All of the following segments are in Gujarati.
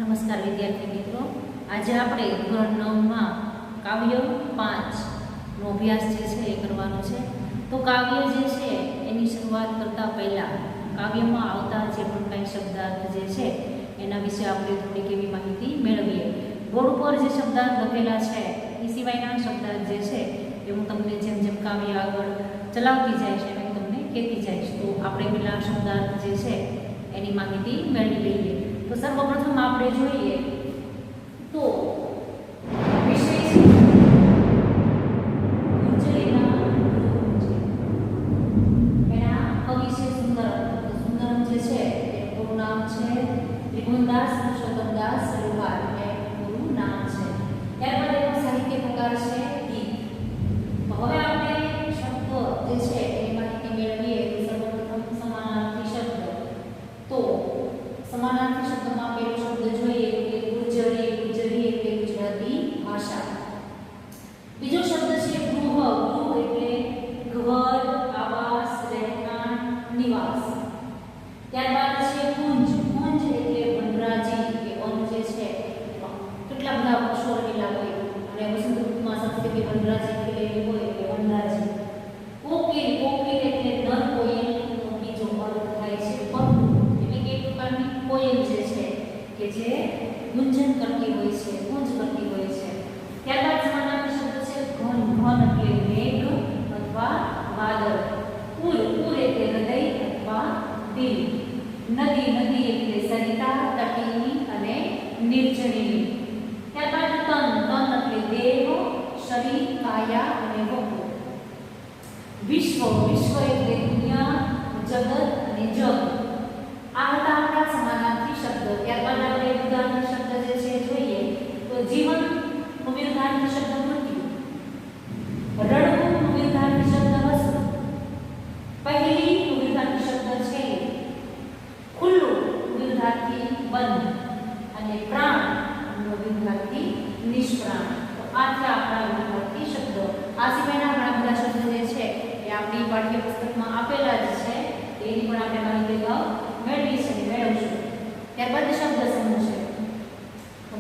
નમસ્કાર વિદ્યાર્થી મિત્રો, આજે આપણે ધોરણ 9માં કાવ્ય 5 નો અભ્યાસ જે છે એ કરવાનો છે. તો કાવ્ય જે છે એની શરૂઆત કરતા પહેલા કાવ્યમાં આવતા જે પણ કંઈ શબ્દાર્થ જે છે એના વિશે આપણે થોડીક એવી માહિતી મેળવીએ. બોર્ડ ઉપર જે શબ્દાર્થ લખેલા છે એ સિવાયના શબ્દાર્થ જે છે એ હું તમને જેમ જેમ કાવ્ય આગળ ચલાવતી જાય છે એમ તમને કહેતી જઈશ. તો આપણે પેલા શબ્દાર્થ જે છે એની માહિતી મેળવી લઈએ. તો સર્વપ્રથમ આપણે જોઈએ તો વિષય છે ગુર્જરીના એના કવિ છે સુંદરમ. તો સુંદરમ જે છે એ પૂરું નામ છે ત્રિભુવનદાસ પુરુષોત્તમદાસ લુહાર, એ પૂરું નામ છે. ત્યારબાદ એનો સાહિત્ય પ્રકાર છે ગીત. તો હવે આપણે શબ્દ જે છે એની માહિતી મેળવીએ. સર્વપ્રથમ સમાનાર્થી શબ્દ. તો સમાનાર્થી શબ્દમાં પહેલો શબ્દ જોઈએ કે ગુર્જરી. ગુર્જરી એટલે ગુજરાતી ભાષા. બીજો શબ્દ છે ગૃહ. ગૃહ એટલે ઘર, આવાસ, રહેઠાણ, નિવાસ. ત્યારબાદ છે કુંજ. કુંજ એટલે વનરાજી કે વન જે છે કેટલા બધા વૃક્ષો રહેલા હોય અને વસંત ઋતુમાં સંસ્કૃતિ વનરાજી ખીલેલી હોય એટલે વનરાજી. કોકિલ. કોકિલ એટલે નર કોયલનો બીજો અર્થ થાય છે પપુ. કોયલ જે છે કે જે ગુંજન કરતી હોય છે, ગુંજ કરતી હોય છે. ત્યારબાદ સમાનાર્થી શબ્દ છે ઘન. ઘન એટલે મેઘ અથવા વાદળ. પૂર. પૂર એટલે હૃદય અથવા દિલ. નદી. નદી એટલે સરિતા, તટીની અને નિર્જનીની. ત્યારબાદ તન. તન એટલે દેહ, શરીર, કાયા અને વપુ. વિશ્વ. વિશ્વ એટલે દુનિયા, જગત અને જગ. આ હતા આપણા સમાનાર્થી શબ્દ. ત્યારબાદ આપણે વિરુદ્ધાર્થી શબ્દ જે છે જોઈએ તો જીવન નો વિરુદ્ધાર્થી શબ્દ મૃત્યુ. રડવું નો વિરુદ્ધાર્થી શબ્દ હસવું. પહેલી નો વિરુદ્ધાર્થી શબ્દ છે ખુલ્લું નો વિરુદ્ધાર્થી બંધ. અને પ્રાણ નો વિરુદ્ધાર્થી નિષ્પ્રાણ. તો આ છે આપણા વિરુદ્ધાર્થી શબ્દો. આ સિવાયના ઘણા બધા શબ્દ જે છે એ આપણી પાઠ્યપુસ્તકમાં આપેલા જ છે. એની પણ આપણે માહિતી મેળવીશું. ત્યારબાદ શબ્દ સમૂહ છે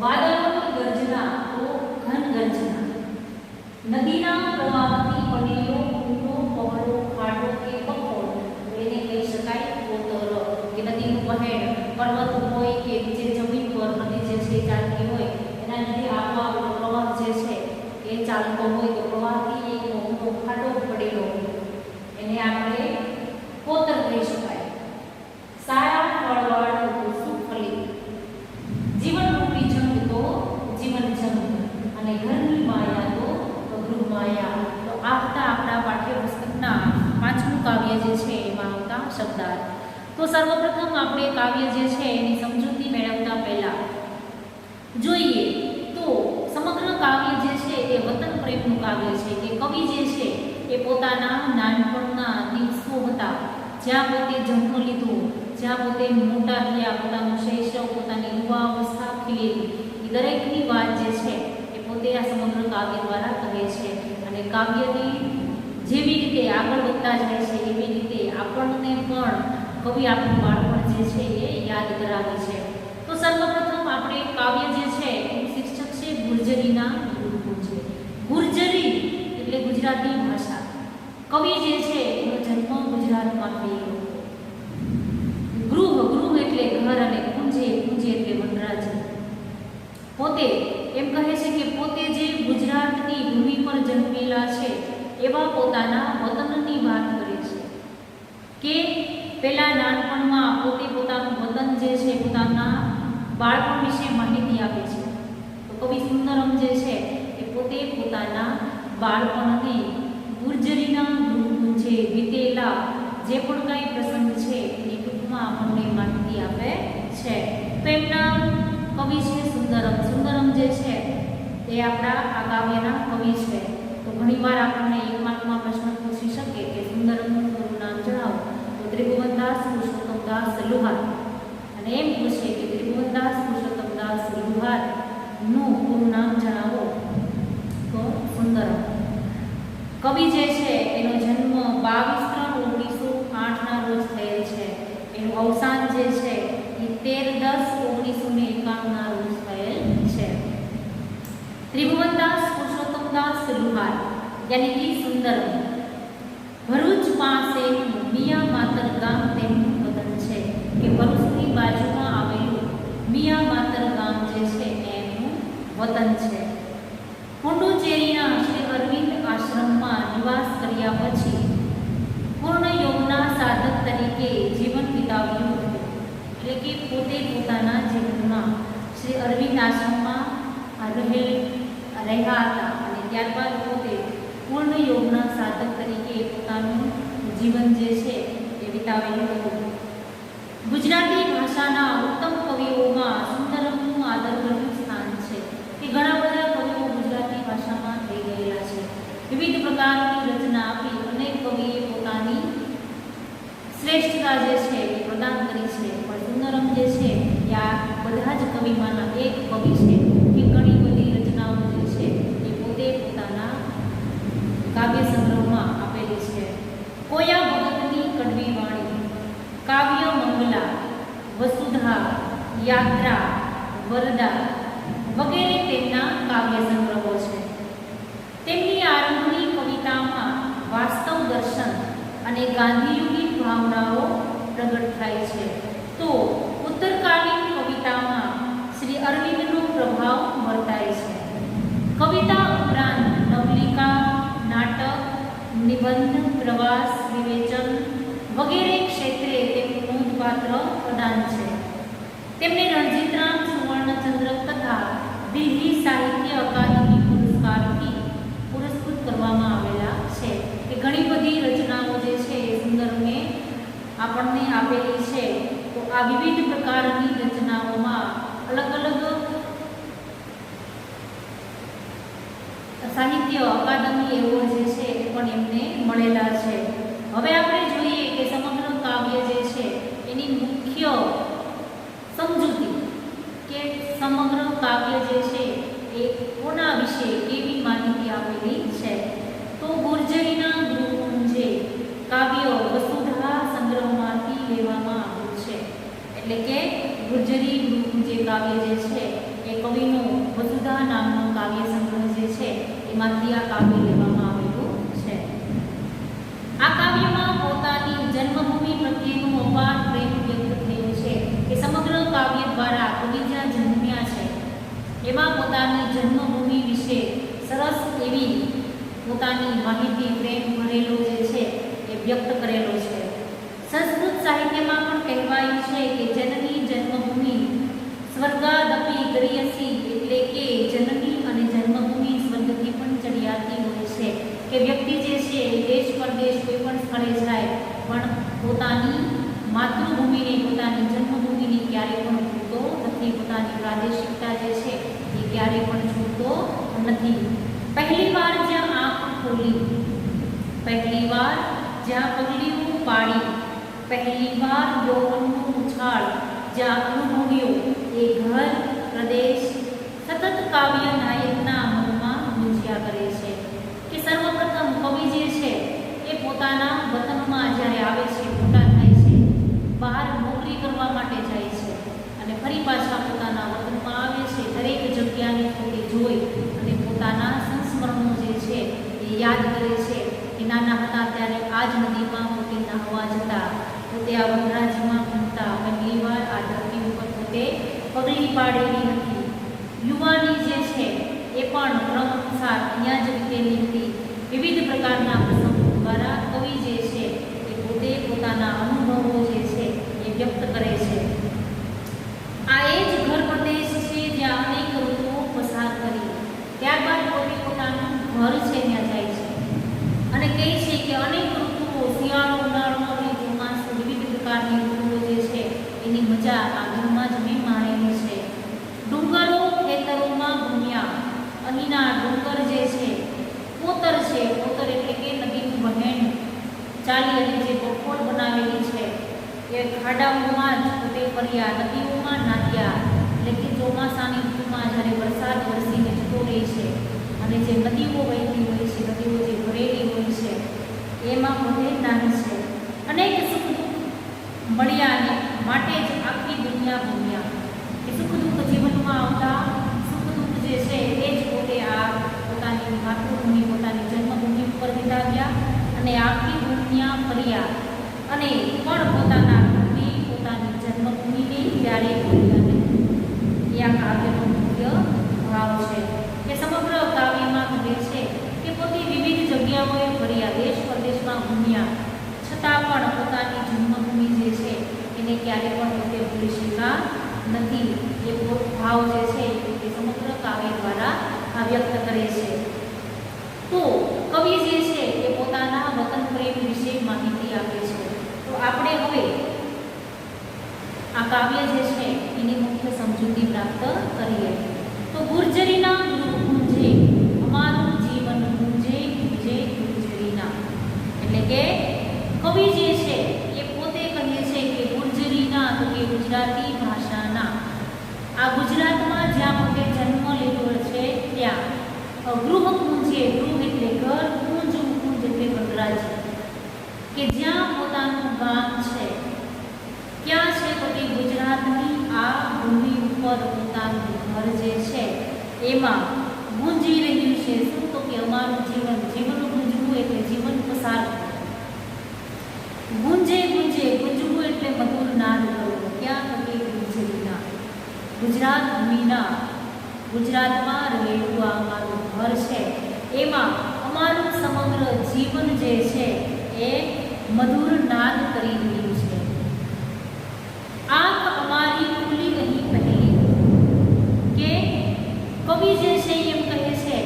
વાદળોની ગર્જના. તો ઘન ગર્જના. નદીના પ્રવાહથી બનેલો ઊંડો પહોળો ખાડો કે બખોળ એને કહી શકાય કોતર. કે નદીનું વહેણ પર્વત હોય કે જે જમીન પર નદી જે છે ચાલતી હોય એના લીધે આખો પ્રવાહ જે છે એ ચાલતો હોય તો પ્રવાહથી એક ઊંડો ખાડો પડેલો હોય એને આપણે કોતર કહી શકાય. સારા ફળવાળું સુફલિત. જીવનરૂપી જંગ તો જીવન જંગ. અને ઘરની માયા તો ગૃહ માયા. તો આ હતા આપણા પાઠ્યપુસ્તકના 5મું કાવ્ય જે છે એમાં આવતા શબ્દાર્થ. તો સર્વપ્રથમ આપણે કાવ્ય જે છે એની સમજૂતી મેળવતા પહેલા જોઈએ તો સમગ્ર કાવ્ય જે છે એ વતન પ્રેમનું કાવ્ય છે. કે કવિ જે છે એ પોતાના નાનપણના દિવસો હતા જ્યાં પોતે જન્મ લીધો, જ્યાં પોતે મોટા થયા, પોતાનું શૈશવ, પોતાની યુવા અવસ્થા ખીલેલી, એ દરેકની વાત જે છે એ પોતે આ સમગ્ર કાવ્ય દ્વારા કહે છે. અને કાવ્યની જેવી રીતે આગળ વધતા જાય છે એવી રીતે આપણને પણ કવિ આપણું બાળપણ જે છે એ યાદ કરાવે છે. તો સર્વપ્રથમ આપણે કાવ્ય જે છે એનું શીર્ષક છે ગુર્જરીના ગુરુકુળ છે. ગુર્જરી એટલે ગુજરાતી ભાષા. કવિ જે છે એનો જન્મ ગુજરાતમાં થયેલો. ગૃહ. ગૃહ એટલે ઘર. અને કુંજે. કુંજે એટલે વનરાજી. પોતે એમ કહે છે કે પોતે જે ગુજરાતની ભૂમિ પર જન્મેલા છે એવા પોતાના વતનની વાત કરે છે. કે પહેલા નાનપણમાં પોતે પોતાનું વતન જે છે પોતાના બાળપણ વિશે માહિતી આપે છે. તો કવિ સુંદરમ જે છે એ પોતે પોતાના બાળપણને ગુર્જરીના ગુરુકુંજે વીતેલા જે પણ કાંઈ પ્રસંગ છે એ ટૂંકમાં આપણને માહિતી આપે છે. તો એમના કવિ છે સુંદરમ. સુંદરમ જે છે એ આપણા આ કાવ્યના કવિ છે. તો ઘણીવાર આપણને 1 માર્કમાં પ્રશ્ન પૂછી શકે કે સુંદરમનું પૂરું નામ જણાવો. તો ત્રિભુવનદાસ પુરુષોત્તમદાસ લુહાર. અને એમ પૂછે કે ત્રિભુવનદાસ પુરુષોત્તમદાસ લુહારનું પૂરું નામ જણાવો. તો સુંદરમ. કવિ જે છે એનો જન્મ 22/3/1908 ના રોજ થયેલ છે. એનું અવસાન જે છે એ 13/10/1991 ના લુહાર યાની કે સુંદરમ. ભરૂચ પાસે મિયા માતર ગામ તેમનું વતન છે કે ભરૂચની બાજુમાં આવેલું મિયા માતર ગામ જે છે એમનું વતન છે. પુડુચેરીના શ્રી અરવિંદ આશ્રમમાં નિવાસ કર્યા પછી પૂર્ણ યોગના સાધક તરીકે જીવન વિતાવ્યું હતું. એટલે કે પોતે પોતાના જીવનમાં શ્રી અરવિંદ આશ્રમમાં રહ્યા હતા અને ત્યારબાદ પોતે પૂર્ણ યોગના સાધક તરીકે પોતાનું જીવન જે છે એ વિતાવેલું હતું. ગુજરાતી ભાષાના ઉત્તમ કવિઓમાં સુંદરમનું આદરભર્યું સ્થાન છે કે ઘણા બધા કવિઓ ગુજરાતી ભાષામાં થઈ ગયેલા છે. વિવિધ પ્રકારની રચના આપી અનેક કવિએ પોતાની શ્રેષ્ઠતા જે છે એ પ્રદાન કરી છે. પણ સુંદરમ જે છે એ આ બધા જ કવિમાંના એક કવિ છે કે ઘણી બધી રચનાઓ જે છે એ પોતે પોતાના કાવ્ય સંગ્રહમાં આપેલી છે. કોયા ભગતની કડવી વાણી, કાવ્ય મંગલા, વસુધા, યાત્રા, વરદા વગેરે તેમના કાવ્ય સંગ્રહો છે. તેમની આરંભની કવિતામાં વાસ્તવ દર્શન અને ગાંધીયુગી ભાવનાઓ પ્રગટ થાય છે, તો ઉત્તરકાલીન કવિતામાં શ્રી અરવિંદનો પ્રભાવ વર્તાય છે. કવિતા ઉપરાંત નવલિકા, નાટક, નિબંધ, પ્રવાસ, વિવેચન વગેરે ક્ષેત્રે તેમનું નોંધપાત્ર પ્રદાન છે. તેમને રણજીતરામ સુવર્ણચંદ્રક તથા દિલ્હી સાહિત્ય અકાદમી પુરસ્કારથી પુરસ્કૃત કરવામાં આવેલા છે. કે ઘણી બધી રચનાઓ જે છે એ સુંદરમે આપણને આપેલી છે. તો આ વિવિધ પ્રકારની રચનાઓમાં અલગ અલગ સાહિત્ય અકાદમી એવોર્ડ જે છે એ પણ એમને મળેલા છે. હવે આપણે જોઈએ કે સમગ્ર કાવ્ય જે છે એની મુખ્ય સમજૂતી કે સમગ્ર કાવ્ય જે છે એ કોના વિશે કેવી માહિતી આપેલી છે. તો ગુર્જરીના ગૃહકુંજે કાવ્ય વસુધા સંગ્રહમાંથી લેવામાં આવ્યું છે. એટલે કે ગુર્જરી ગૃહકુંજે કાવ્ય જે છે એ કવિનો વસુધા નામનો કાવ્ય સંગ્રહ જે છે એમાંથી આ કાવ્ય લેવામાં આવેલું છે. આ કાવ્યમાં પોતાની જન્મભૂમિ પ્રત્યેનો અપાર પ્રેમ વ્યક્ત થયો છે કે સમગ્ર કાવ્ય દ્વારા કવિ જ્યાં જન્મ્યા છે એમાં પોતાની જન્મભૂમિ વિશે સરસ એવી પોતાની માહિતી પ્રેમ ભરેલો જે છે એ વ્યક્ત કરેલો છે. સંસ્કૃત સાહિત્યમાં પણ કહેવાયું છે કે જનની જન્મભૂમિ સ્વર્ગાદપી ગરીયસી, એટલે કે જનની અને જન્મભૂમિ સ્વર્ગથી પણ ચડિયાતી હોય છે. કે વ્યક્તિ જે છે દેશ પરદેશ કોઈ પણ સ્થળે જાય પણ પોતાની માતૃભૂમિને પોતાની જન્મભૂમિને ક્યારેય પણ છૂટતો નથી. પોતાની પ્રાદેશિકતા જે છે એ ક્યારેય પણ છૂટતો નથી. પહેલી વાર જ્યાં આંખ ખોલી, પહેલી વાર જ્યાં પગલીઓ પાડી, પહેલી વાર યૌવનનો ઉછાળ જ્યાં અનુભવ્યો એ ઘર પ્રદેશ સતત કાવ્ય નાયકના મનમાં ગુંજ્યા કરે છે. કે સર્વપ્રથમ કવિ જે છે એ પોતાના વતનમાં જ્યારે આવે છે, મોટા થાય છે, બહાર નોકરી કરવા માટે જાય છે અને ફરી પાછા પોતાના વતનમાં આવે છે. દરેક જગ્યાને પોતે જોઈ અને પોતાના સંસ્મરણો જે છે એ યાદ કરે છે. કે નાના હતા ત્યારે આ જ નદીમાં પોતે નહાવા જતા, પોતે આ વનરાજમાં ઘૂમતા, પહેલી વાર આ ધરતી ઉપર પોતે પગલી પાડેલી હતી. યુવાની જે છે એ પણ ક્રમ અનુસાર અહીંયા જ વીતેલી હતી. વિવિધ પ્રકારના પ્રસંગો દ્વારા કવિ જે છે એ પોતે પોતાના અનુભવો જે છે એ વ્યક્ત કરે છે. આ એ જ ઘર પ્રદેશ છે જ્યાં અનેક ઋતુઓ પસાર કરી, ત્યારબાદ પોતે પોતાનું ઘર છે ત્યાં જાય છે અને કહે છે કે અનેક ઋતુઓ, શિયાળો, ઉનાળો અને ચોમાસું, વિવિધ પ્રકારની ઋતુઓ જે છે એની મજા આ ઘરમાં જ મેં માણેલી છે. ડુંગરો ખેતરોમાં ઘૂમ્યા, અહીંના ડુંગર જે છે પોતર છે, પોતર એટલે કે નદીનું વહેણ ચાલી અને જે બફોડ બનાવેલી છે એ ખાડાઓમાં જ પોતે ફર્યા, નદીઓમાં નાહ્યા. એટલે કે ચોમાસાની ઋતુમાં જ્યારે વરસાદ વરસીને જતો રહે છે અને જે નદીઓ વહેતી હોય છે, નદીઓ જે ભરેલી હોય છે એમાં પોતે નાહે છે. અનેક સુખ દુઃખ મળ્યા અને માટે જ આખી દુનિયા ભૂમ્યા. કે સુખ દુઃખ જીવનમાં આવતા સુખ દુઃખ જે છે એ જ પોતે આ પોતાની માતૃભૂમિ પોતાની જન્મભૂમિ ઉપર વિતાવ્યા અને આખી દુનિયા ફર્યા અને પણ પોતાના ઘરની પોતાની જન્મભૂમિને ક્યારેય ભૂલ્યા નહીં. એ આ કાવ્યનો મુખ્ય ભાવ છે કે સમગ્ર કાવ્યમાં કહે છે કે પોતે વિવિધ જગ્યાઓએ ફર્યા, દેશ પરદેશમાં ઘૂમ્યા, છતાં પણ પોતાની જન્મભૂમિ જે છે એને ક્યારેય પણ પોતે ભૂલી શક્યા નથી. એ ભાવ જે છે એ સમગ્ર કાવ્ય દ્વારા આ વ્યક્ત કરે છે. તો કવિ જે છે એ પોતાના વતન પ્રેમ વિશે માહિતી આપે છે. તો આપણે હવે આ કાવ્ય જે છે એની મુખ્ય સમજૂતી પ્રાપ્ત કરીએ. તો ગુર્જરીના ગુંજે અમારું જીવન ગુંજે ગુંજે ગુર્જરીના, એટલે કે કવિ જે છે એ પોતે કહે છે કે ગુર્જરીના, તો કે ગુજરાતી ભાષાના, આ ગુજરાતમાં જ્યાં પોતે જન્મ લીધો છે ત્યાં ગૃહ કુંજે, ગૃહ એટલે ઘર, કુંજ કુંજ એટલે વનરાજી, કે જ્યાં પોતાનું ગામ છે ક્યાં છે તો કે ગુજરાતની આ ભૂમિ ઉપર પોતાનું ઘર જે છે એમાં ગુંજી રહ્યું છે. શું? તો કે અમારું જીવન, જીવન ગુંજવું એટલે જીવન પસાર કરવું. ગુંજે ગુંજે, ગુંજવું એટલે મધુર નાદ કરવું. ક્યાં? તો કે ગુંજરીના, ગુજરાત ભૂમિના, ગુજરાતમાં રહેલું આ અમારું ઘર છે એમાં અમારું સમગ્ર જીવન જે છે એ મધુર નાદ કરી રહ્યું છે. આંખ અમારી ખુલી અહીં પહેલી, કે કવિ જે છે એમ કહે છે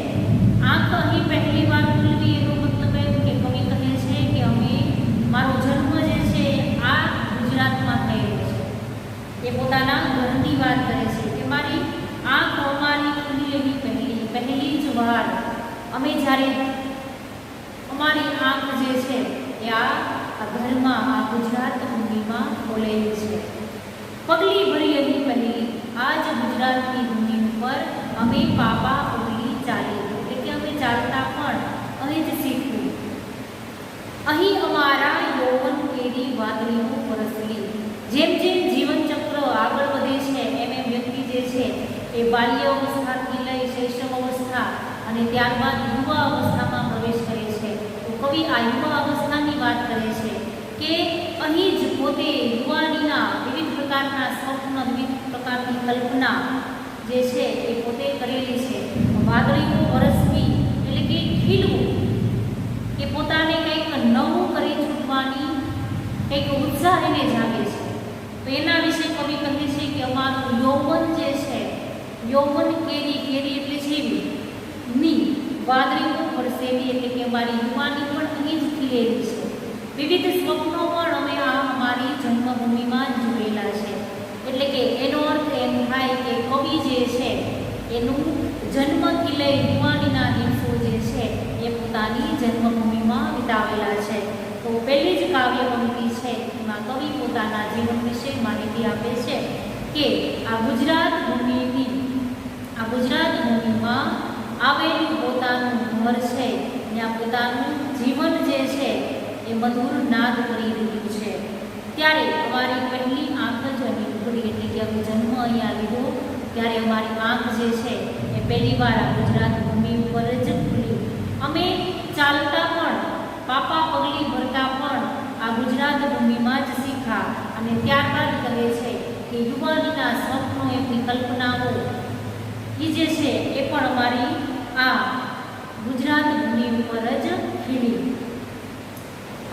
આંખ અહીં પહેલી વાર ખુલવી, એનો મતલબ એમ કે કવિ કહે છે કે અમે, મારો જન્મ જે છે આ ગુજરાતમાં થયેલો છે. એ પોતાના ઘરની વાત કરે છે કે મારી આંખ અમારી ખુલી અહીં પહેલી જ વાર, અમે જ્યારે અમારી આંખ જે છે એ આ ઘરમાં, આ ગુજરાત ભૂમિમાં ખોલેલી છે. પગલી ભરી અહીં પહેલી, આ જ ગુજરાતની ભૂમિ ઉપર અમે પાપા પગલી ચાલી, એટલે કે અમે ચાલતા પણ અહીં જ શીખ્યું. અહીં અમારા યૌવન કેરી વાદળીઓ વરસલી. જેમ જેમ જીવનચક્ર આગળ વધે છે એમ એમ વ્યક્તિ જે છે એ બાલ્ય અવસ્થાથી લઈ શૈશવ અવસ્થા અને ત્યારબાદ યુવા અવસ્થામાં પ્રવેશ કરે છે. તો કવિ આ યુવા અવસ્થાની વાત કરે છે કે અહીં જ પોતે યુવાનીના વિવિધ પ્રકારના સ્વપ્ન, વિવિધ પ્રકારની કલ્પના જે છે એ પોતે કરેલી છે. વાદળીઓ વરસવી એટલે કે ખીલવું, કે પોતાને કંઈક નવું કરી છૂટવાની કંઈક ઉત્સાહ એને જાગે છે. તો એના વિશે કવિ કહે છે કે અમારું યૌવન જે છે, યૌવન કેરી, કેરી એટલે જેવી ની, વાદળીઓ વરસેલી એટલે કે અમારી યુવાની પણ અહીં જ ખીલેલી છે. વિવિધ સ્વપ્નો પણ અમે આ અમારી જન્મભૂમિમાં જ જોયેલા છે. એટલે કે એનો અર્થ એમ થાય કે કવિ જે છે એનું જન્મથી લઈ યુવાનીના દિવસો જે છે એ પોતાની જન્મભૂમિમાં વિતાવેલા છે. તો પહેલી જ કાવ્ય પંક્તિ છે એમાં કવિ પોતાના જીવન વિશે માહિતી આપે છે કે આ ગુજરાત ભૂમિમાં આવેલું પોતાનું ઘર છે, ત્યાં પોતાનું જીવન જે છે એ મધુર નાદ કરી રહ્યું છે. ત્યારે અમારી પહેલી આંખ જ અહીં ઉઘડી, એટલે કે અમે જન્મ અહીંયા લીધો ત્યારે અમારી આંખ જે છે એ પહેલી વાર આ ગુજરાત ભૂમિ ઉપર જ ખુલી. અમે ચાલતા પણ, પાપા પગલી ભરતા પણ આ ગુજરાત ભૂમિમાં જ શીખા. અને ત્યારબાદ કહે છે કે યુવાનીના સ્વપ્નો, એમની કલ્પનાઓ એ જે છે એ પણ અમારી આ ગુજરાત ભૂમિ ઉપર જ ખીલી.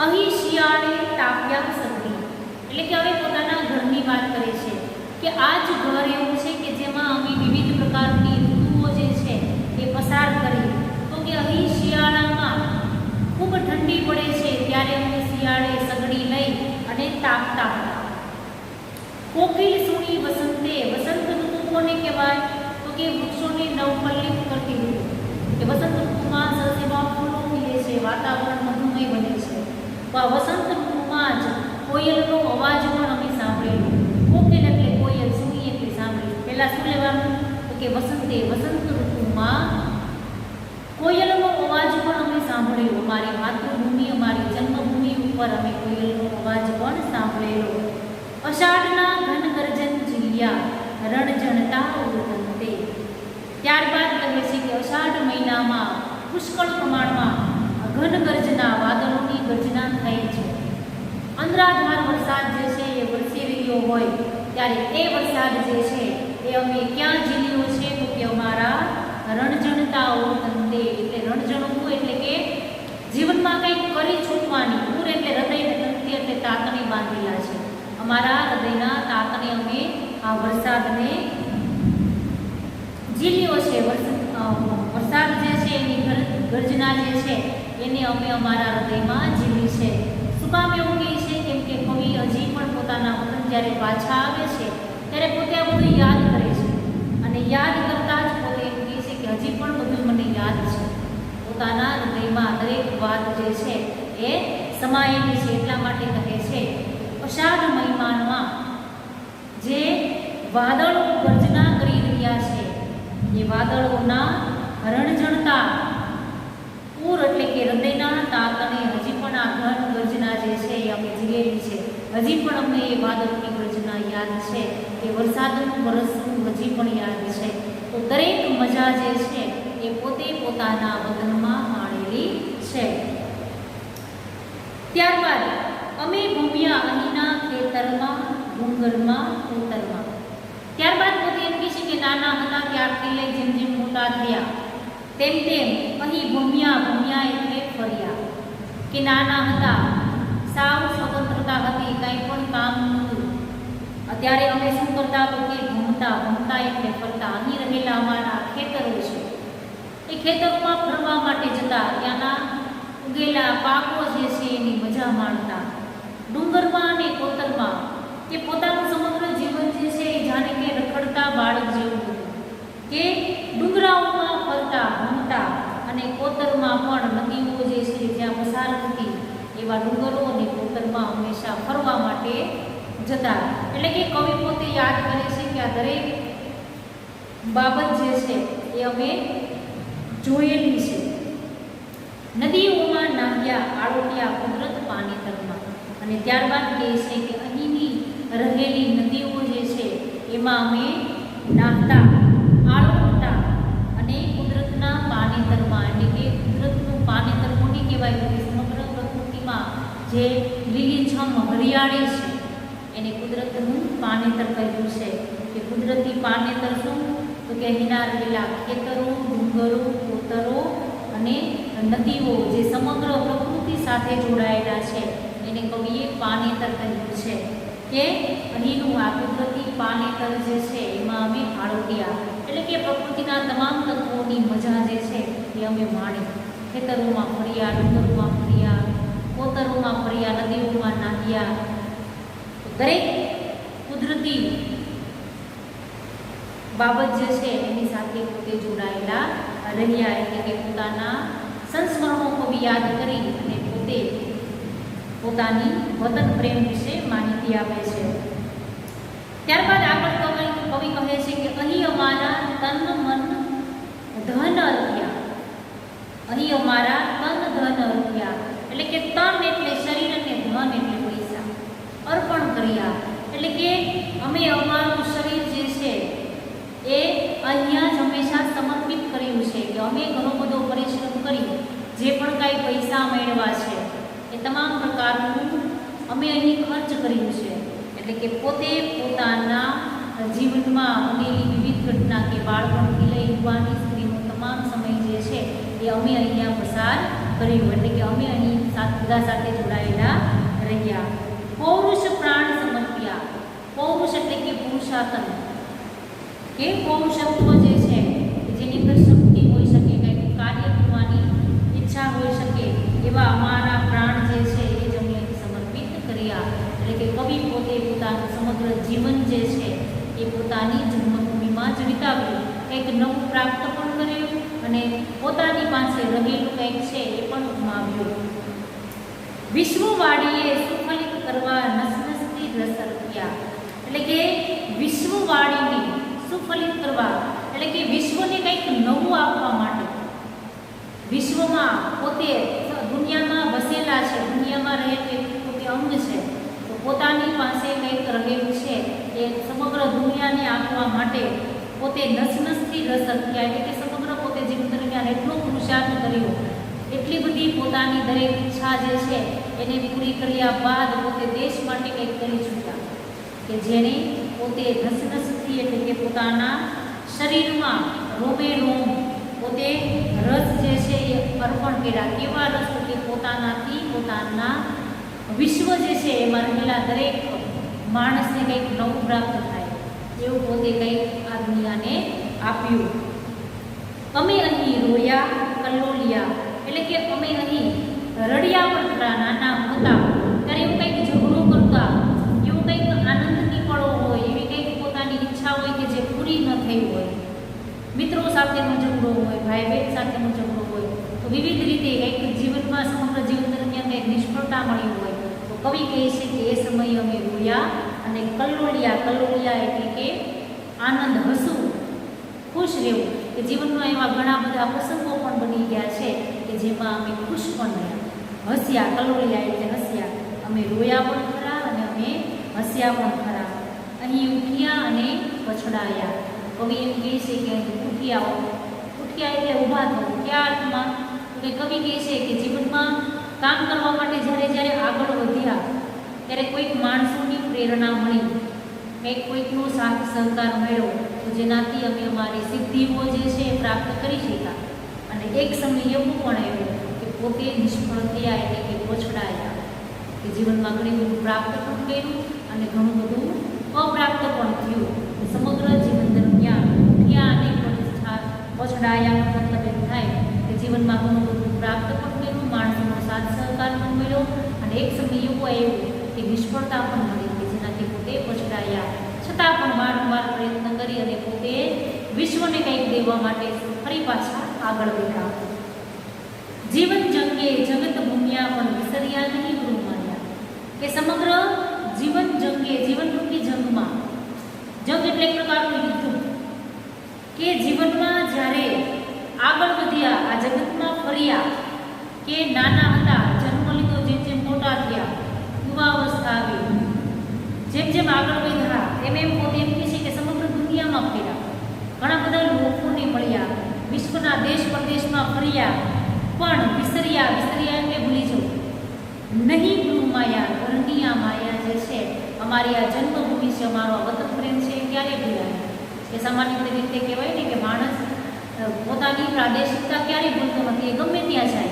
અહીં શિયાળે તાપ્યા સગડી, એટલે કે હવે પોતાના ઘરની વાત કરે છે કે આ જ ઘર એવું છે કે જેમાં અમે વિવિધ પ્રકારની ઋતુઓ જે છે એ પસાર કરી. તો કે અહીં શિયાળામાં ખૂબ ઠંડી પડે છે ત્યારે અમે શિયાળે સગડી લઈ અને તાપતા હતા. કોકિલ સુણી વસંતે, વસંત ઋતુ કોને કહેવાય? તો કે વૃક્ષોને નવકલ્લિત કરતી ઋતુ, કે વસંત ઋતુમાં સરસ એવા ફૂલો ખીલે છે, વાતાવરણ મધુમય બને છે. તો આ વસંત ઋતુમાં જ કોયલનો અવાજ પણ અમે સાંભળેલો. કોકિલ એટલે કોયલ, સુણી એટલે સાંભળી. પહેલાં શું લેવાનું? તો કે વસંતે, વસંત ઋતુમાં કોયલનો અવાજ પણ અમે સાંભળેલો. અમારી માતૃભૂમિ, અમારી જન્મભૂમિ ઉપર અમે કોયલનો અવાજ પણ સાંભળેલો. અષાઢના ઘન ગર્જન ઝીલ્યા, રણજણતા ઉર્ધંતે. ત્યારબાદ કહે છે કે અષાઢ મહિનામાં પુષ્કળ પ્રમાણમાં ઘન ગર્જના, વાદળોની ગર્જના થાય છે. અંધરાધાર વરસાદ જે છે એ વરસી રહ્યો હોય ત્યારે એ વરસાદ જે છે એ અમે ક્યાં ઝીલ્યો છે તો કે અમારા રણજણતાઓ તંતે, એટલે રણજણવું એટલે કે જીવનમાં કંઈક કરી છૂટવાની, પૂર એટલે હૃદય, તંતે એટલે તાતને બાંધેલા છે. અમારા હૃદયના તાતને અમે આ વરસાદને ઝીલ્યો છે. વરસાદ જે છે એની ગર્જના જે છે એને અમે અમારા હૃદયમાં ઝીલી છે. શું કામ એવું કહે છે? કેમ કે કવિ હજી પણ પોતાના વતન જ્યારે પાછા આવે છે ત્યારે પોતે આ બધું યાદ કરે છે, અને યાદ કરતાં જ પોતે એમ કહે છે કે હજી પણ બધું મને યાદ છે. પોતાના હૃદયમાં દરેક વાત જે છે એ સમાયેલી છે. એટલા માટે કહે છે અષાઢ મહિનામાં જે વાદળો ગર્જના કરી રહ્યા છે એ વાદળોના રણજણતા, પૂર એટલે કે હૃદયના તાતને હજી પણ આ ઘન ગર્જના જે છે એ અમે ઝીલેલી છે. હજી પણ અમને એ વાદળની ગર્જના યાદ છે, એ વરસાદનું વરસવું હજી પણ યાદ છે. તો દરેક મજા જે છે એ પોતે પોતાના વતનમાં માણેલી છે. ત્યારબાદ અમે ભૂમ્યા અહીંના ખેતરમાં, ડુંગરમાં, ઉત્તરમાં. ત્યારબાદ પોતે એમ કહે છે કે નાના હતા ત્યારથી લઈ જેમ જેમ મોટા થયા તેમ તેમ અહીં ભમ્યા, ભમ્યા એટલે ફર્યા. કે નાના હતા સાવ સ્વતંત્રતા હતી, કાંઈ પણ કામ નહોતું. અત્યારે અમે શું કરતા તો કે ભમતા, ભમતા એટલે ફરતા. અહીં રહેલા અમારા ખેતરો છે એ ખેતરોમાં ફરવા માટે જતા, ત્યાંના ઉગેલા પાકો જે છે એની મજા માણતા. ડુંગરમાં અને કોતરમાં કે પોતાનું સમગ્ર જીવન જે છે એ જાણે કે રખડતા બાળક જેવું હતું, કે ડુંગરાઓમાં ફરતા, ભમતા, અને કોતરમાં પણ નદીઓ જે છે જ્યાં પસાર થતી એવા ડુંગરો અને કોતરમાં હંમેશા ફરવા માટે જતા. એટલે કે કવિ પોતે યાદ કરે છે કે આ દરેક બાબત જે છે એ અમે જોયેલી છે. નદીઓમાં નાહ્યા, આળોટ્યા કુદરત પાનેતરમાં. અને ત્યારબાદ કહે છે કે અહીંની રહેલી નદીઓ જે છે એમાં અમે નાહતા, આળોટતા અને કુદરતના પાનેતરમાં, એટલે કે કુદરતનું પાનેતર કોને કહેવાય કે સમગ્ર પ્રકૃતિમાં જે લીલીછમ હરિયાળી છે એને કુદરતનું પાનેતર કહ્યું છે. કે કુદરતી પાનેતર શું તો કે અહીંના રહેલા ખેતરો, ડુંગરો, કોતરો અને નદીઓ જે સમગ્ર પ્રકૃતિ સાથે જોડાયેલા છે એને કવિએ પાનેતર કહ્યું છે. કે અહીંનું આ કુદરતી પાનેતર જે છે એમાં અમે આળોટ્યા, એટલે કે પ્રકૃતિના તમામ તત્વોની મજા જે છે એ અમે માણી. ખેતરોમાં ફર્યા, ડુંગરોમાં ફર્યા, કોતરોમાં ફર્યા, નદીઓમાં નાહ્યા. દરેક કુદરતી બાબત જે છે એની સાથે પોતે જોડાયેલા રહ્યા, એટલે કે પોતાના સંસ્મરણો કવિ યાદ કરી અને પોતે પોતાની વતન પ્રેમ વિશે માહિતી આપે છે. ત્યારબાદ આગળ કવિ કહે છે કે અહીં અમારા તન મન ધન અર્પ્યા. અહીં અમારા તન ધન અર્પ્યા, એટલે કે તન એટલે શરીર અને ધન એટલે પૈસા, અર્પણ કર્યા. એટલે કે અમે અમારું શરીર જે છે એ અહીંયા જ હંમેશા સમર્પિત કર્યું છે. કે અમે ઘણો બધો પરિશ્રમ કરી જે પણ કાંઈ પૈસા મેળવ્યા છે એ તમામ પ્રકારનું અમે અહીં ખર્ચ કર્યું છે. એટલે કે પોતે પોતાના જીવનમાં બનેલી વિવિધ ઘટના કે બાળપણથી લઈ યુવાની સુધીનો તમામ સમય જે છે એ અમે અહીંયા પસાર કર્યું. એટલે કે અમે અહીં બધા સાથે જોડાયેલા રહ્યા. પૌરુષ પ્રાણ સમર્પ્યા. પૌરુષ એટલે કે પુરુષાર્થ, કે પૌરુષત્વ જે છે જેની અંદર શક્તિ હોઈ શકે, કંઈક કાર્ય કરવાની ઈચ્છા હોઈ શકે એવા અમારા પ્રાણ જે છે એ જ અમે સમર્પિત કર્યા. એટલે કે કવિ પોતે પોતાનું સમગ્ર જીવન જે છે એ પોતાની જન્મભૂમિમાં જ વિતાવ્યું, કંઈક નવું પ્રાપ્ત પણ કર્યું અને પોતાની પાસે રહેલું કંઈક છે એ પણ ગુમાવ્યું. વિશ્વવાળીએ સુફલિત કરવા નસનસતી રસ અર્પ્યા. એટલે કે વિશ્વવાળીને સુફલિત કરવા, એટલે કે વિશ્વને કંઈક નવું આપવા માટે, વિશ્વમાં પોતે દુનિયામાં વસેલા છે, દુનિયામાં રહેલું પોતે અંગ છે, તો પોતાની પાસે કંઈક રહેલું છે એ સમગ્ર દુનિયાને આપવા માટે પોતે નસનસથી રસ અર્પ્યા. એટલે કે સમગ્ર પોતે જીવન દરમિયાન અને એટલો પુરુષાર્થ કર્યો, એટલી બધી પોતાની દરેક ઈચ્છા જે છે એને પૂરી કર્યા બાદ પોતે દેશ માટે કંઈક કરી ચૂક્યા, કે જેને પોતે નસનસથી એટલે કે પોતાના શરીરમાં રોમે રોમ પોતે રસ જે છે એ અર્પણ કર્યા. કેવા રસ? કે પોતાનાથી પોતાના વિશ્વ જે છે એમાં રહેલા દરેક માણસને કંઈક નવું પ્રાપ્ત થાય એવું પોતે કંઈક આ દુનિયાને આપ્યું. અમે અહીં રોયા કલ્લોલિયા, એટલે કે અમે અહીં રડ્યા પણ ખરા નાના હતા ત્યારે એવું કંઈક ઝઘડો કરતા, એવું કંઈક આનંદની પળો હોય, એવી કંઈક પોતાની ઈચ્છા હોય કે જે પૂરી ન થઈ હોય, મિત્રો સાથેનો ઝઘડો હોય, ભાઈ બહેન સાથેનો ઝઘડો હોય, તો વિવિધ રીતે કંઈક જીવનમાં સમગ્ર જીવન દરમિયાન કંઈક નિષ્ફળતા મળી હોય તો કવિ કહે છે કે એ સમયે અમે રોયા અને કલ્લોલિયા, કલ્લોલિયા એટલે કે આનંદ, હસવું, ખુશ રહેવું, કે જીવનમાં એવા ઘણા બધા પ્રસંગો પણ બની ગયા છે કે જેમાં અમે ખુશ પણ રહ્યા, હસ્યા, કલ્લોલિયા એટલે હસ્યા, અમે રોયા પણ ખરા અને અમે હસ્યા પણ ખરા. અહીં ઉઠ્યા અને પછડાયા, કવિ એમ કહે છે કે ઉઠ્યા, ઉઠ્યા એટલે ઊભા થવું. કયા અર્થમાં? તો કવિ કહે છે કે જીવનમાં કામ કરવા માટે જ્યારે આગળ વધ્યા ત્યારે કોઈક માણસોની પ્રેરણા મળી, કોઈકનો સાથ સહકાર મળ્યો તો જેનાથી અમે અમારી સિદ્ધિઓ જે છે એ પ્રાપ્ત કરી શક્યા. અને એક સમય એવું પણ આવ્યો કે પોતે નિષ્ફળ થયા એટલે કે પછડાયા, કે જીવનમાં ઘણું બધું પ્રાપ્ત પણ કર્યું અને ઘણું બધું અપ્રાપ્ત પણ થયું. સમગ્ર જીવન દરમિયાન ઉઠ્યા અને પછડાયા મતલબ એમ થાય કે જીવનમાં ઘણું બધું પ્રાપ્ત પણ કર્યું, માણસોનો સાથ સહકાર પણ મળ્યો અને એક સમય એવો આવ્યો કે નિષ્ફળતા પણ મળી કે જેનાથી પોતે પછડાયા, છતાં પણ વારંવાર પ્રયત્ન કરી અને પોતે વિશ્વને કંઈક દેવા માટે ફરી પાછા આગળ વધ્યા. જીવન જંગે જગત ભૂમ્યા પણ વિસર્યા નહીં ગૃહમાયા, કે સમગ્ર જીવન જંગે, જીવનરૂપી જંગમાં, જંગ એટલે એક પ્રકારનું યુદ્ધ, કે જીવનમાં જ્યારે આગળ વધ્યા, આ જગતમાં ફર્યા, કે નાના હતા, જન્મ લીધો, જેમ જેમ મોટા થયા, યુવાવસ્થા આવી, જેમ જેમ આગળ વધ્યા એમ પોતે એમ કહે છે કે સમગ્ર દુનિયામાં ફર્યા, ઘણા બધા લોકોને મળ્યા, વિશ્વના દેશ પ્રદેશમાં ફર્યા, પણ વિસર્યા, વિસર્યા એટલે ભૂલી જવું નહીં ગૃહમાયા, ઘરની આ માયા જે છે, અમારી આ જન્મભૂમિ છે, અમારો વતન પ્રેમ છે, ક્યારે ભૂલાય? કે સામાન્ય રીતે કહેવાય ને કે માણસ પોતાની પ્રાદેશિકતા ક્યારેય ભૂલતો નથી, એ ગમે ત્યાં જાય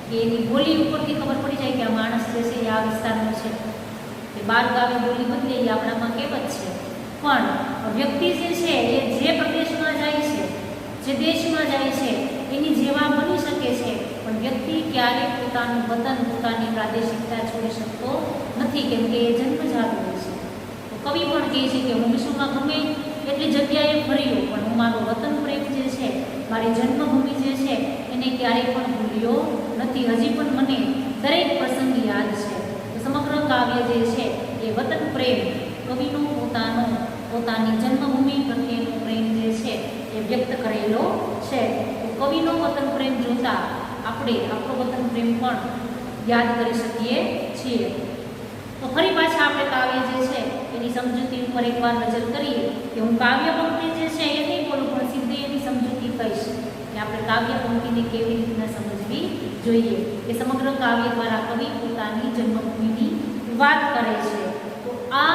કે એની બોલી ઉપરથી ખબર પડી જાય કે આ માણસ જે છે એ આ વિસ્તારનો છે, કે બાર ગામે બોલી બદલે એ આપણામાં કહેવત છે. પણ વ્યક્તિ જે છે એ જે પ્રદેશમાં જાય છે, જે દેશમાં જાય છે એની જેવા બની શકે છે, પણ વ્યક્તિ ક્યારેય પોતાનું વતન, પોતાની પ્રાદેશિકતા છોડી શકતો નથી, કેમ કે એ જન્મજાત હોય છે. તો કવિ પણ કહે છે કે હું વિશ્વમાં ગમે એટલી જગ્યાએ ફર્યો પણ હું મારો વતન પ્રેમ જે છે, મારી જન્મભૂમિ જે છે એને ક્યારેય પણ ભૂલ્યો નથી. હજી પણ મને દરેક પ્રસંગ યાદ છે. સમગ્ર કાવ્ય જે છે એ વતન પ્રેમ, કવિનો પોતાની જન્મભૂમિ પ્રત્યેનો પ્રેમ જે છે એ વ્યક્ત કરેલો છે. તો કવિનો વતન પ્રેમ જોતા આપણે આપણો વતન પ્રેમ પણ યાદ કરી શકીએ છીએ. તો ફરી પાછા આપણે કાવ્ય જે છે એની સમજૂતી ઉપર એકવાર નજર કરીએ કે હું કાવ્ય પંક્તિ જે છે એ નહીં બોલું પણ સીધી એની સમજૂતી કહીશ કે આપણે કાવ્ય પંક્તિને કેવી રીતના સમજવી જોઈએ. કે સમગ્ર કાવ્ય દ્વારા કવિ પોતાની જન્મભૂમિની વાત કરે છે. તો આ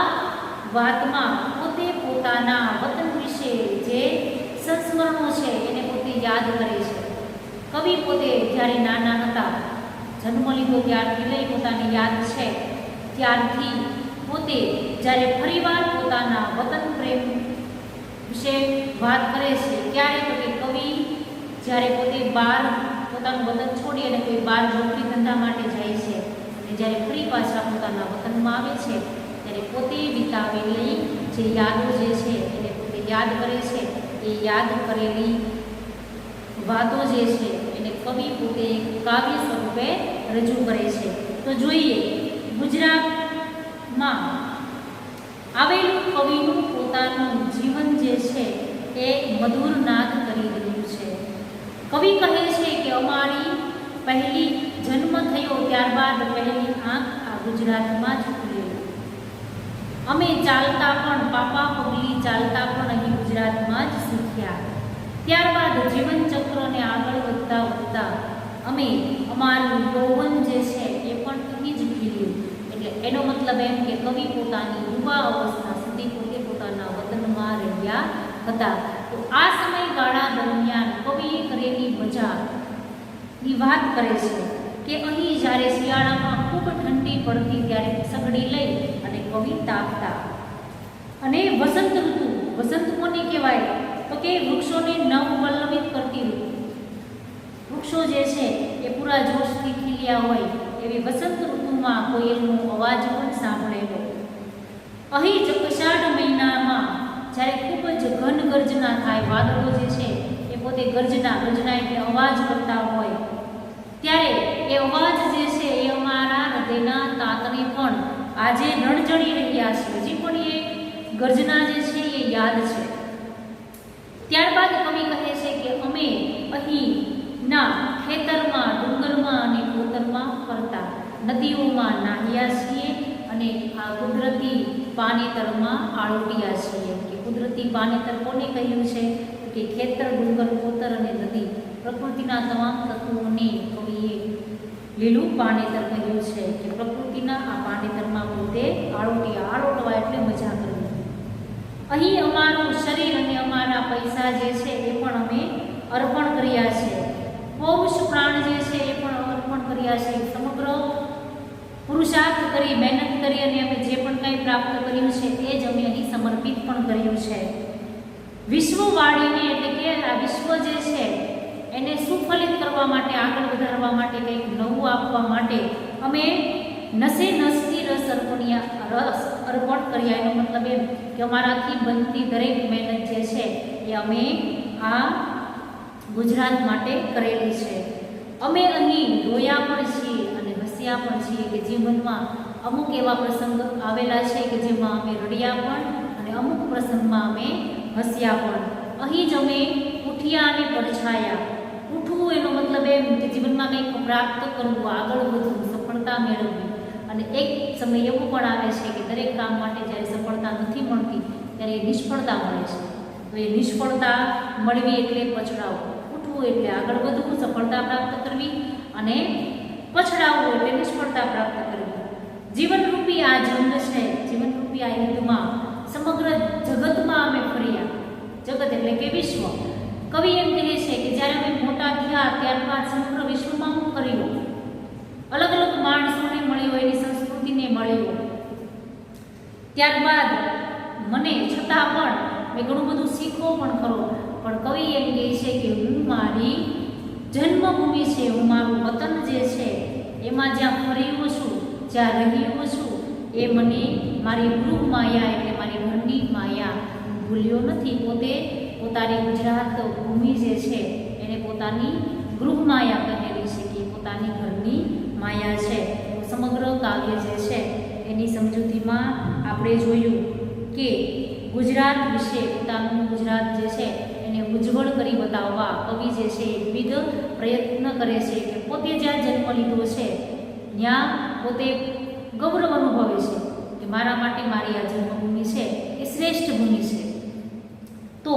વાતમાં પોતે પોતાના વતન વિશે જે સંસ્મરણો છે એને પોતે યાદ કરે છે. કવિ પોતે જ્યારે નાના હતા, જન્મ લીધો ત્યારથી લઈ પોતાની યાદ છે, ત્યારથી પોતે જ્યારે ફરીવાર પોતાના વતન પ્રેમ વિશે વાત કરે છે ત્યારે તો કે કવિ જ્યારે પોતે બહાર પોતાનું વતન છોડી અને કોઈ બહાર નોકરી ધંધા માટે જાય છે અને જ્યારે ફરી પાછા પોતાના વતનમાં આવે છે ત્યારે પોતે વિતાવેલી જે યાદો જે છે એને પોતે યાદ કરે છે. એ યાદ કરેલી વાતો જે છે એને કવિ પોતે કાવ્ય સ્વરૂપે રજૂ કરે છે. તો જોઈએ ગુજરાતમાં આવેલું કવિનું પોતાનું જીવન જે છે એ મધુર નાદ કરી રહ્યું છે. કવિ કહે છે કે અમારી પહેલી જન્મ થયો ત્યારબાદ પહેલી આંખ આ ગુજરાતમાં જ ખુલી. અમે ચાલતા પણ પાપા પગલી ચાલતા પણ અહીં ગુજરાતમાં જ શીખ્યા. ત્યારબાદ જીવન ચક્રને આગળ વધતા વધતા અમે અમારું યૌવન જે છે એ પણ અહીં જ ખીલ્યું. એટલે એનો મતલબ એમ કે કવિ પોતાની યુવા અવસ્થા સુધી પોતે પોતાના વતનમાં રહ્યા હતા. તો આ સમયગાળા દરમિયાન કવિએ કરેલી મજાની વાત કરે છે કે અહીં જ્યારે શિયાળામાં ખૂબ ઠંડી પડતી ત્યારે સગડી લઈ અને કવિ તાપતા. અને વસંત કોને કહેવાય તો કે વૃક્ષોને નવવલ્લવિત કરતી ઋતુ. વૃક્ષો જે છે એ પૂરા જોશથી ખીલ્યા હોય એવી વસંત ઋતુમાં કોયલનો અવાજ પણ સાંભળેલો. અહીં જ અષાઢ મહિનામાં જ્યારે ખૂબ જ ઘન ગર્જના થાય, વાદળો જે છે એ પોતે ગર્જના એટલે અવાજ કરતા હોય, ત્યારે એ અવાજ જે છે એ અમારા હૃદયના તાતને પણ આજે રણજણી રહ્યા છે. હજી પણ એ ગર્જના જે છે એ યાદ છે. ત્યારબાદ કવિ કહે છે કે અમે અહીંના ખેતરમાં, ડુંગરમાં અને કોતરમાં ફરતા, નદીઓમાં નાહ્યા છીએ અને આ કુદરતી પાનેતરમાં આળોટ્યા છીએ. કે કુદરતી પાનેતર કોને કહ્યું છે કે ખેતર, ડુંગર, કોતર અને નદી, પ્રકૃતિના તમામ તત્વોને કવિએ લીલું પાનેતર કહ્યું છે કે પ્રકૃતિના આ પાનેતરમાં પોતે આળોટવા એટલે મજા કરવી. અહીં અમારું શરીર અને અમારા પૈસા જે છે એ પણ અમે અર્પણ કર્યા છે. પૌરુષ પ્રાણ જે છે એ પણ અર્પણ કર્યા છે. સમગ્ર પુરુષાર્થ કરી, મહેનત કરી અને અમે જે પણ કંઈ પ્રાપ્ત કર્યું છે એ જ અમે અહીં સમર્પિત પણ કર્યું છે. વિશ્વવાળીને એટલે કે આ વિશ્વ જે છે એને સુફલિત કરવા માટે, આગળ વધારવા માટે, કંઈક નવું આપવા માટે અમે નસે નસથી રસ અર્પણ કર્યા. એનો મતલબ એમ કે અમારાથી બનતી દરેક મહેનત જે છે એ અમે આ ગુજરાત માટે કરેલી છે. અમે અહીં રોયા પણ છીએ અને હસ્યા પણ છીએ. કે જીવનમાં અમુક એવા પ્રસંગ આવેલા છે કે જેમાં અમે રડ્યા પણ અને અમુક પ્રસંગમાં અમે હસ્યા પણ. અહીં જ અમે ઉઠ્યા અને પડછાયા. ઉઠવું એનો મતલબ એમ કે જીવનમાં કંઈક પ્રાપ્ત કરવું, આગળ વધવું, સફળતા મેળવવી. અને એક સમય એવો પણ આવે છે કે દરેક કામ માટે જ્યારે સફળતા નથી મળતી ત્યારે એ નિષ્ફળતા મળે છે. તો એ નિષ્ફળતા મળવી એટલે પછડાવવું, ઉઠવું એટલે આગળ વધવું, સફળતા પ્રાપ્ત કરવી, અને પછડાવવું એટલે નિષ્ફળતા પ્રાપ્ત કરવી. જીવનરૂપી આ જંગ છે, જીવનરૂપી આ યુદ્ધમાં સમગ્ર જગતમાં અમે ફર્યા. જગત એટલે કે વિશ્વ. કવિ એમ કહે છે કે જ્યારે અમે મોટા થયા ત્યારબાદ સમગ્ર વિશ્વમાં હું ફર્યો, અલગ અલગ માણસોને મળ્યો, એની સંસ્કૃતિને મળ્યો. ત્યારબાદ મને છતાં પણ મેં ઘણું બધું શીખવો પણ ખરો. પણ કવિ એમ કહે છે કે હું મારી જન્મભૂમિ છે, હું મારું વતન જે છે એમાં જ્યાં ફર્યો છું, જ્યાં રહ્યો છું, એ મને મારી ગૃહ માયા એટલે મારી ઘરની માયા ભૂલ્યો નથી. પોતે પોતાની ગુજરાત ભૂમિ જે છે એને પોતાની ગૃહ માયા કહેલી છે કે પોતાની ઘરની માયા છે. સમગ્ર કાવ્ય જે છે એની સમજૂતીમાં આપણે જોયું કે ગુજરાત વિશે, પોતાનું ગુજરાત જે છે એને ઉજ્જવળ કરી બતાવવા કવિ જે છે એ વિવિધ પ્રયત્ન કરે છે. કે પોતે જ્યાં જન્મ લીધો છે ત્યાં પોતે ગૌરવ અનુભવે છે કે મારા માટે મારી આ જન્મભૂમિ છે એ શ્રેષ્ઠ ભૂમિ છે. તો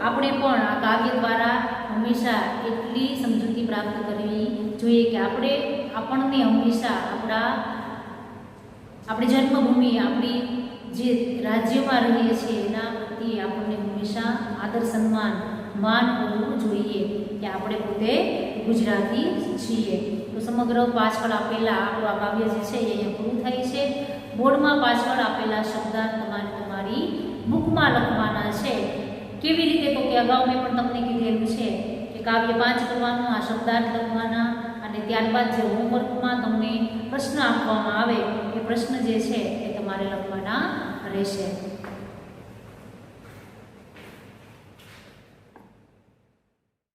આપણે પણ આ કાવ્ય દ્વારા હંમેશા એટલી સમજૂતી પ્રાપ્ત કરવી જોઈએ કે આપણને હંમેશા આપણી જન્મભૂમિ, આપણી જે રાજ્યમાં રહીએ છીએ એના પ્રત્યે આપણને હંમેશા આદર, સન્માન, માન હોવું જોઈએ કે આપણે પોતે ગુજરાતી છીએ. તો સમગ્ર પાછળ આપેલા આપણું આ કાવ્ય જે છે એ અહીંયા પૂરું થાય છે. બોર્ડમાં પાછળ આપેલા શબ્દાર્થ તમારી બુકમાં લખવાના છે. કેવી રીતે? તો કે અગાઉ મેં પણ તમને કીધેલું છે કે કાવ્ય 5 કરવાનું, આ શબ્દાર્થ લખવાના, અને ત્યારબાદ જે હોમવર્કમાં તમને પ્રશ્ન આપવામાં આવે એ પ્રશ્ન જે છે એ તમારે લખવાના રહેશે.